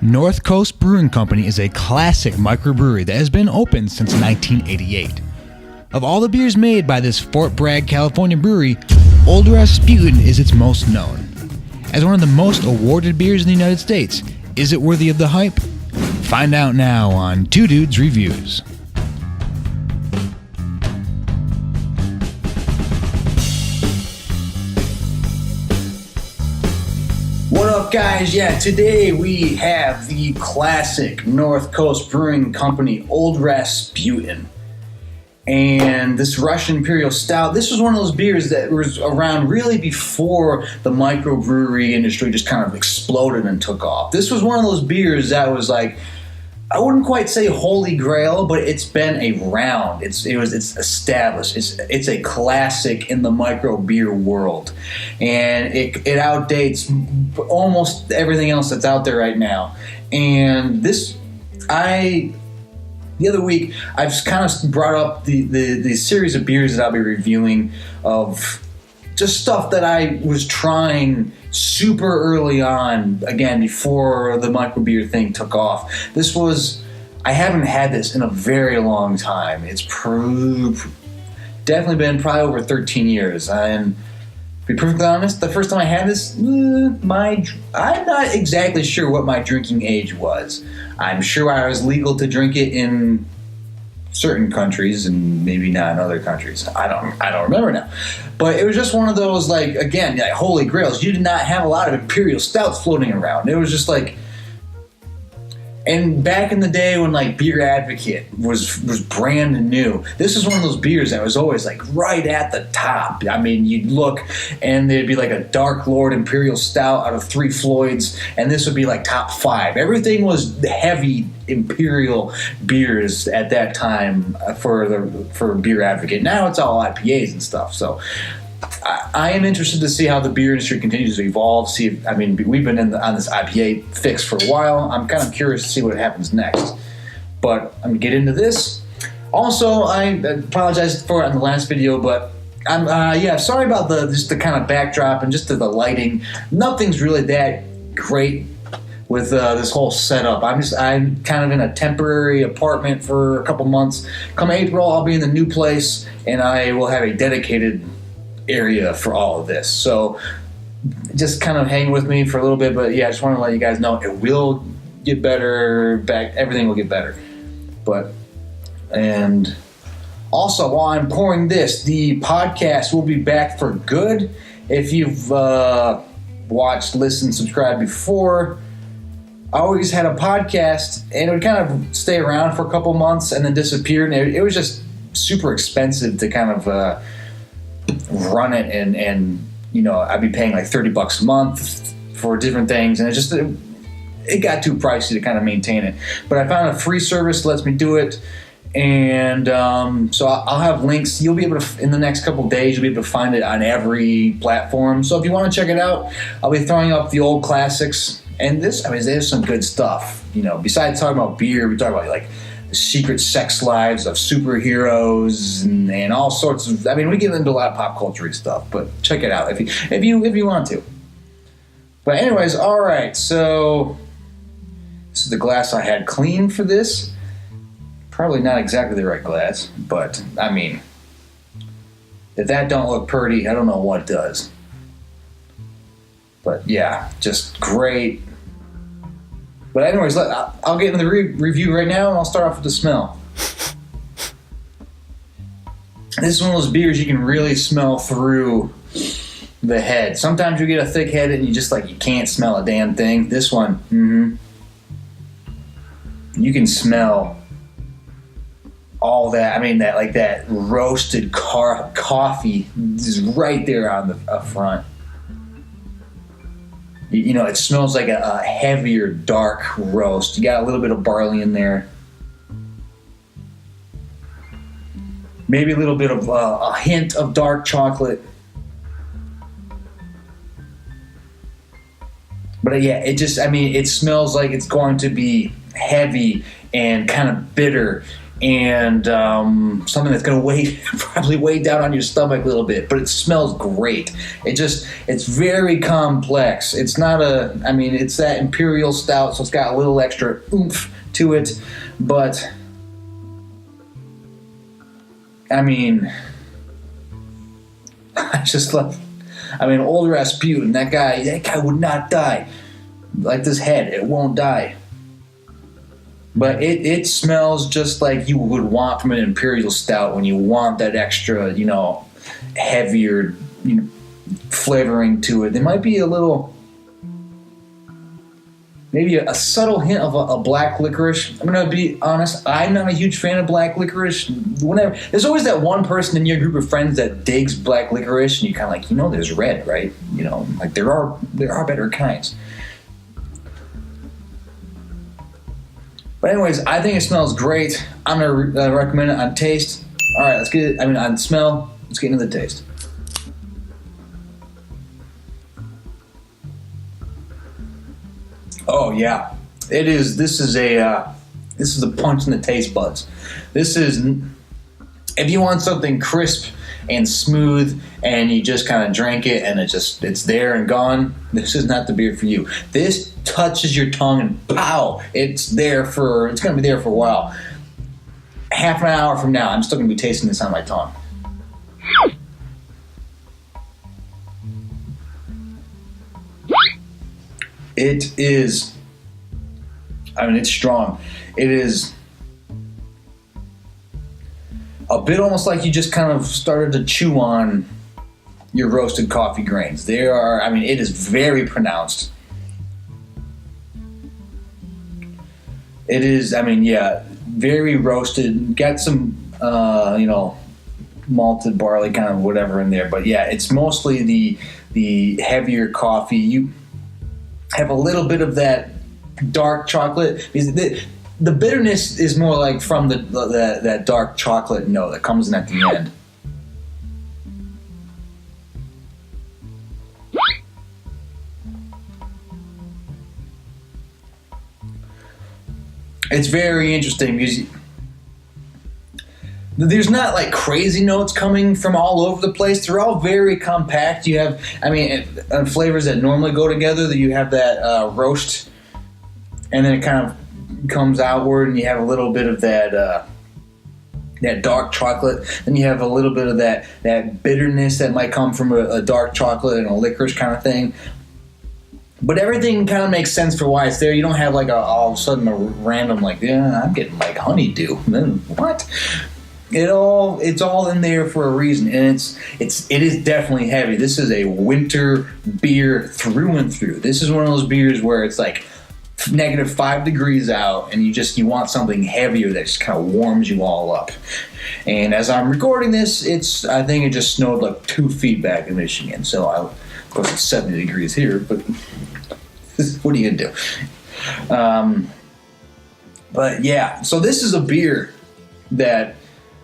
North Coast Brewing Company is a classic microbrewery that has been open since 1988. Of all the beers made by this Fort Bragg, California brewery, Old Rasputin is its most known. As one of the most awarded beers in the United States, is it worthy of the hype? Find out now on Two Dudes Reviews. What up, guys? Yeah, today we have the classic North Coast Brewing Company Old Rasputin. And this Russian Imperial Stout, this was one of those beers that was around really before the microbrewery industry just kind of exploded and took off. This was one of those beers that was like, I wouldn't quite say holy grail, but it's been around. It's established. It's a classic in the micro beer world, and it outdates almost everything else that's out there right now. And the other week, I've kind of brought up the series of beers that I'll be reviewing of just stuff that I was trying super early on, again, before the microbeer thing took off. I haven't had this in a very long time. It's definitely been probably over 13 years. And to be perfectly honest, the first time I had this, I'm not exactly sure what my drinking age was. I'm sure I was legal to drink it in certain countries and maybe not in other countries. I don't remember now. But it was just one of those, like, again, like holy grails. You did not have a lot of Imperial Stouts floating around. It was just like, and back in the day when like Beer Advocate was brand new, this is one of those beers that was always like right at the top. I mean, you'd look and there'd be like a Dark Lord Imperial Stout out of Three Floyds, and this would be like top 5. Everything was heavy Imperial beers at that time for Beer Advocate. Now it's all IPAs and stuff. So I am interested to see how the beer industry continues to evolve. We've been on this IPA fix for a while. I'm kind of curious to see what happens next. But I'm going to get into this. Also, I apologize for it in the last video, but I'm sorry about the kind of backdrop and just the lighting. Nothing's really that great with this whole setup. I'm kind of in a temporary apartment for a couple months. Come April, I'll be in the new place, and I will have a dedicated area for all of this. So just kind of hang with me for a little bit, but yeah, I just want to let you guys know it will get better. Everything will get better. And also, while I'm pouring this, the podcast will be back for good. If you've watched, listened, subscribed before, I always had a podcast, and it would kind of stay around for a couple months and then disappear, and it was just super expensive to kind of run it, and you know, I'd be paying like $30 a month for different things, and it got too pricey to kind of maintain it. But I found a free service that lets me do it, and so I'll have links. You'll be able to, in the next couple of days, you'll be able to find it on every platform. So if you want to check it out, I'll be throwing up the old classics, and there's some good stuff. You know, besides talking about beer, we talk about like the secret sex lives of superheroes and all sorts of. I mean, we get into a lot of pop culture stuff, but check it out if you want to. But anyways, all right. So this is the glass I had clean for this. Probably not exactly the right glass, but I mean, if that don't look pretty, I don't know what does. But yeah, just great. But anyways, I'll get into the review right now, and I'll start off with the smell. This is one of those beers you can really smell through the head. Sometimes you get a thick head and you can't smell a damn thing. This one, you can smell all that. I mean, that roasted coffee is right there on the front. You know, it smells like a heavier, dark roast. You got a little bit of barley in there. Maybe a little bit of a hint of dark chocolate. But yeah, it smells like it's going to be heavy and kind of bitter and something that's going to probably weigh down on your stomach a little bit, but it smells great. It's very complex. It's it's that Imperial Stout, so it's got a little extra oomph to it, but I just love. Old Rasputin, that guy would not die. Like this head, it won't die. But it smells just like you would want from an Imperial Stout when you want that extra, heavier, flavoring to it. There might be maybe a subtle hint of a black licorice. I'm going to be honest, I'm not a huge fan of black licorice. Whenever there's always that one person in your group of friends that digs black licorice, and you kind of there's red, right? Like there are better kinds. But anyways, I think it smells great. I'm going to recommend it on taste. All right, let's get it. On smell, let's get into the taste. Oh yeah, it is. This is a punch in the taste buds. This is, if you want something crisp and smooth, and you just kind of drink it and it's there and gone. This is not the beer for you. This touches your tongue and pow, it's going to be there for a while. Half an hour from now, I'm still going to be tasting this on my tongue. It is, it's strong. It is a bit almost like you just kind of started to chew on your roasted coffee grains. It is very pronounced. It is, very roasted. Got some, malted barley, kind of whatever in there. But yeah, it's mostly the heavier coffee. You have a little bit of that dark chocolate. The bitterness is more like from that dark chocolate note that comes in at the end. It's very interesting because there's not like crazy notes coming from all over the place. They're all very compact. You have, flavors that normally go together. That you have that roast, and then it kind of comes outward, and you have a little bit of that dark chocolate. Then you have a little bit of that bitterness that might come from a dark chocolate and a licorice kind of thing. But everything kind of makes sense for why it's there. You don't have like all of a sudden a random I'm getting like honeydew. Then what? It's all in there for a reason, and it is definitely heavy. This is a winter beer through and through. This is one of those beers where it's like -5 degrees out, and you want something heavier that just kind of warms you all up. And as I'm recording this, I think it just snowed like 2 feet back in Michigan. So of course it's 70 degrees here, but what are you gonna do? But yeah, so this is a beer that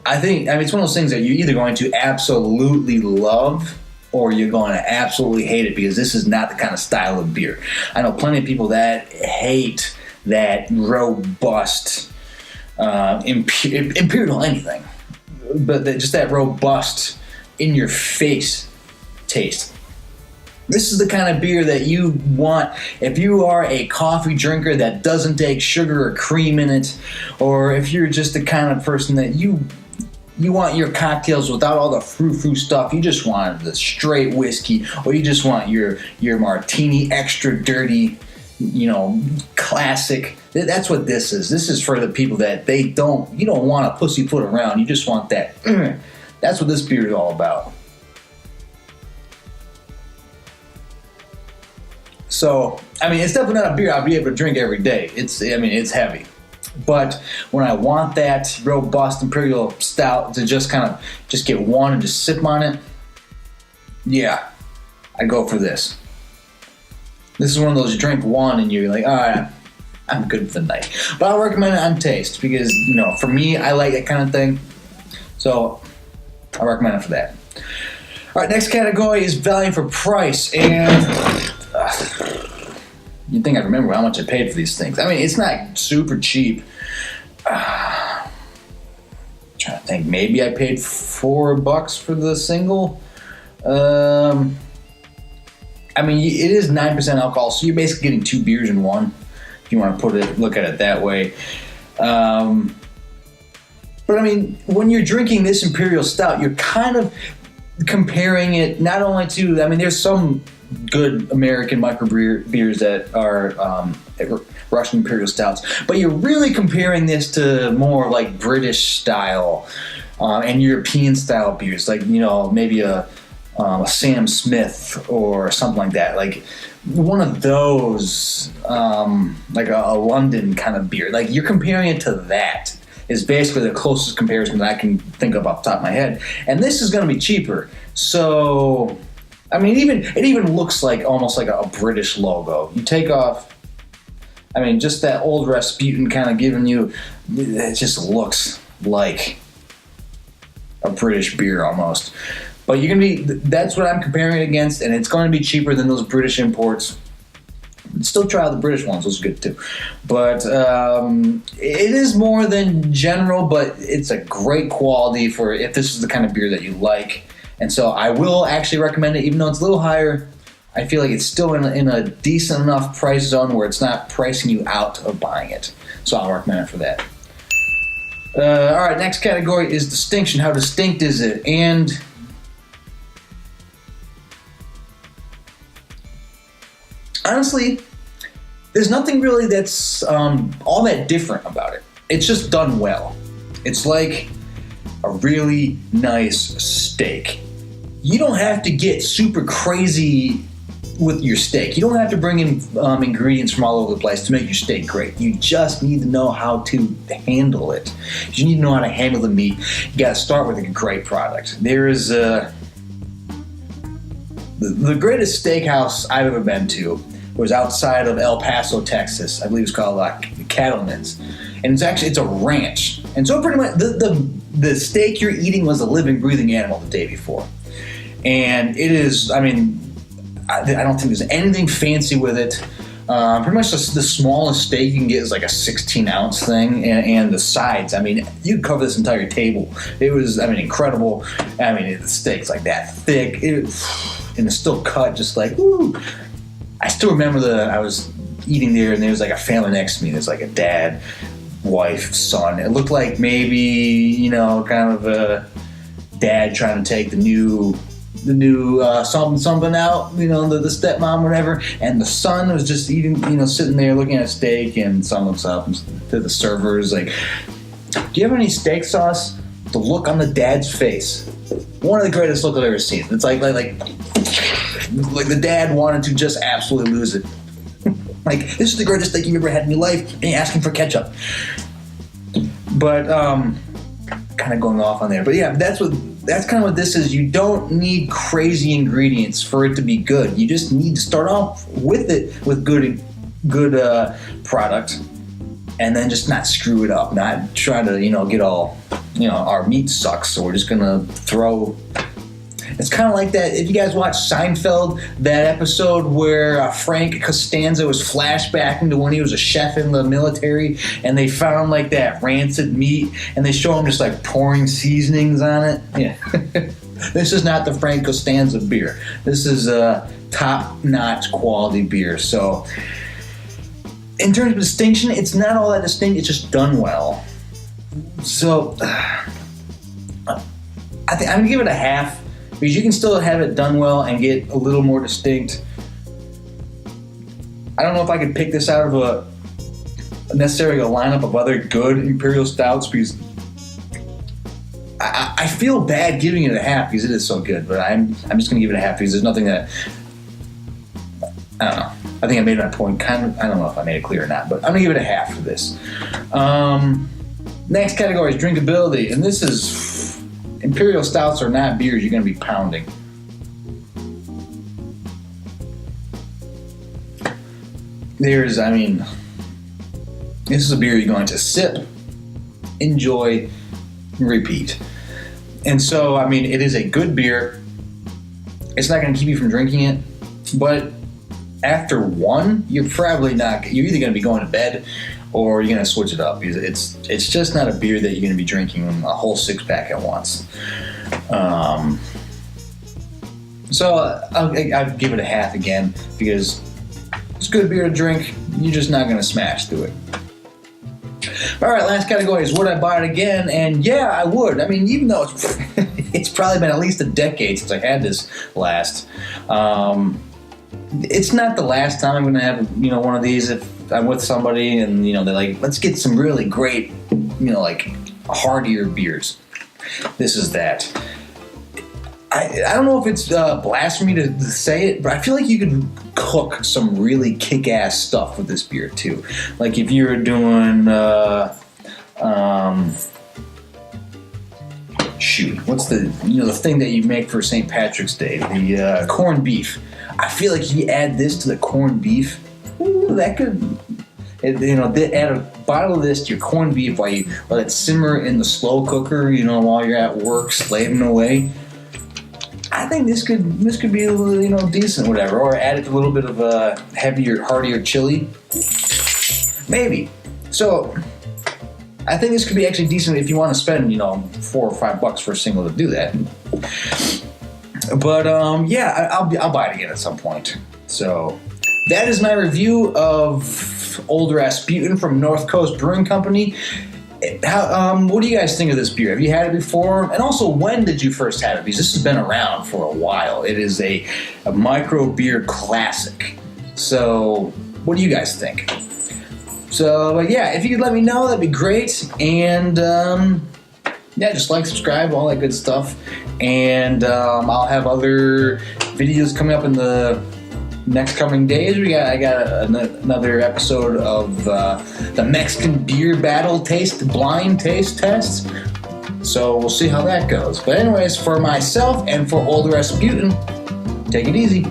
I think, it's one of those things that you're either going to absolutely love or you're going to absolutely hate it, because this is not the kind of style of beer. I know plenty of people that hate that robust Imperial anything, but just that robust in your face taste. This is the kind of beer that you want if you are a coffee drinker that doesn't take sugar or cream in it, or if you're just the kind of person that you want your cocktails without all the frou-frou stuff. You just want the straight whiskey, or you just want your martini extra dirty, classic. That's what this is. This is for the people that you don't want a pussyfoot around. You just want that. That's what this beer is all about. So, it's definitely not a beer I'll be able to drink every day. It's heavy. But when I want that robust Imperial Stout to just kind of just get one and just sip on it, yeah, I go for this. This is one of those you drink one and you're like, all right, I'm good for the night. But I'll recommend it on taste because, for me, I like that kind of thing. So I recommend it for that. All right, next category is value for price. And you'd think I'd remember how much I paid for these things. It's not super cheap. trying to think. Maybe I paid $4 for the single. I mean, it is 9% alcohol, so you're basically getting 2 beers in one, if you want to look at it that way. But I mean, when you're drinking this Imperial Stout, you're kind of comparing it not only to, I mean, there's some good American microbeers that are Russian Imperial Stouts, but you're really comparing this to more like British style and European style beers, like, you know, maybe a Sam Smith or something like that, like one of those, like a London kind of beer. Like, you're comparing it to that is basically the closest comparison that I can think of off the top of my head. And this is going to be cheaper. So, I mean, it even looks like almost like a British logo. You take off, I mean, just that old Rasputin kind of giving you, it just looks like a British beer almost. But you're gonna that's what I'm comparing it against, and it's going to be cheaper than those British imports. Still try out the British ones; those are good too. But it is more than general, but it's a great quality for if this is the kind of beer that you like. And so I will actually recommend it, even though it's a little higher. I feel like it's still in a decent enough price zone where it's not pricing you out of buying it. So I'll recommend it for that. All right, next category is distinction. How distinct is it? And honestly, there's nothing really that's all that different about it. It's just done well. It's like a really nice steak. You don't have to get super crazy with your steak. You don't have to bring in ingredients from all over the place to make your steak great. You just need to know how to handle it. You need to know how to handle the meat. You got to start with a great product. There is the greatest steakhouse I've ever been to was outside of El Paso, Texas. I believe it's called Cattleman's, and it's a ranch. And so pretty much the steak you're eating was a living, breathing animal the day before. And it is, I mean, I don't think there's anything fancy with it. Pretty much the smallest steak you can get is like a 16-ounce thing, and the sides, I mean, you could cover this entire table. It was, I mean, incredible. I mean, the steak's like that thick, and it's still cut just like, woo. I still remember I was eating there, and there was like a family next to me. There's like a dad, wife, son. It looked like maybe, you know, kind of a dad trying to take the new something out, you know, the stepmom, whatever, and the son was just eating, you know, sitting there looking at steak, and son looks up to the servers like, do you have any steak sauce? The look on the dad's face, one of the greatest looks I've ever seen. It's like the dad wanted to just absolutely lose it. Like, this is the greatest steak you've ever had in your life, and you're asking for ketchup. But kind of going off on there, but yeah, that's kind of what this is. You don't need crazy ingredients for it to be good. You just need to start off with it with good product, and then just not screw it up. Not try to, you know, get all, you know, our meat sucks, so we're just gonna throw. It's kind of like that. If you guys watch Seinfeld, that episode where Frank Costanza was flashbacking to when he was a chef in the military, and they found like that rancid meat, and they show him just like pouring seasonings on it. Yeah, this is not the Frank Costanza beer. This is a top-notch quality beer. So, in terms of distinction, it's not all that distinct. It's just done well. So, I think I'm gonna give it a half. Because you can still have it done well and get a little more distinct. I don't know if I could pick this out of necessarily a lineup of other good Imperial Stouts, because I feel bad giving it a half because it is so good. But I'm just going to give it a half because there's nothing that, I don't know. I think I made my point kind of. I don't know if I made it clear or not, but I'm going to give it a half for this. Next category is drinkability, and this is. Imperial Stouts are not beers you're going to be pounding. This is a beer you're going to sip, enjoy, and repeat. And so, I mean, it is a good beer. It's not going to keep you from drinking it, but after one, you're either going to be going to bed or you're gonna switch it up. It's just not a beer that you're gonna be drinking a whole 6-pack at once. So I'd give it a half again because it's good beer to drink. You're just not gonna smash through it. All right, last category is would I buy it again? And yeah, I would. I mean, even though it's probably been at least a decade since I had this last. It's not the last time I'm going to have, one of these if I'm with somebody and, they're like, let's get some really great, like heartier beers. This is that. I don't know if it's blasphemy to say it, but I feel like you could cook some really kick-ass stuff with this beer too. Like if you were doing, what's the thing that you make for St. Patrick's Day? The corned beef. I feel like you add this to the corned beef. Ooh, that could, add a bottle of this to your corned beef while you let it simmer in the slow cooker. While you're at work slaving away. I think this could be a little, decent, whatever. Or add a little bit of a heavier, heartier chili. Maybe. So I think this could be actually decent if you want to spend, $4 or $5 for a single to do that. But I'll buy it again at some point. So that is my review of Old Rasputin from North Coast Brewing Company. What do you guys think of this beer? Have you had it before? And also, when did you first have it? Because this has been around for a while. It is a micro beer classic. So what do you guys think? So, but yeah, if you could let me know, that'd be great. And just like, subscribe, all that good stuff. And I'll have other videos coming up in the next coming days. I got another episode of the Mexican beer battle blind taste test. So we'll see how that goes. But anyways, for myself and for Old Rasputin, take it easy.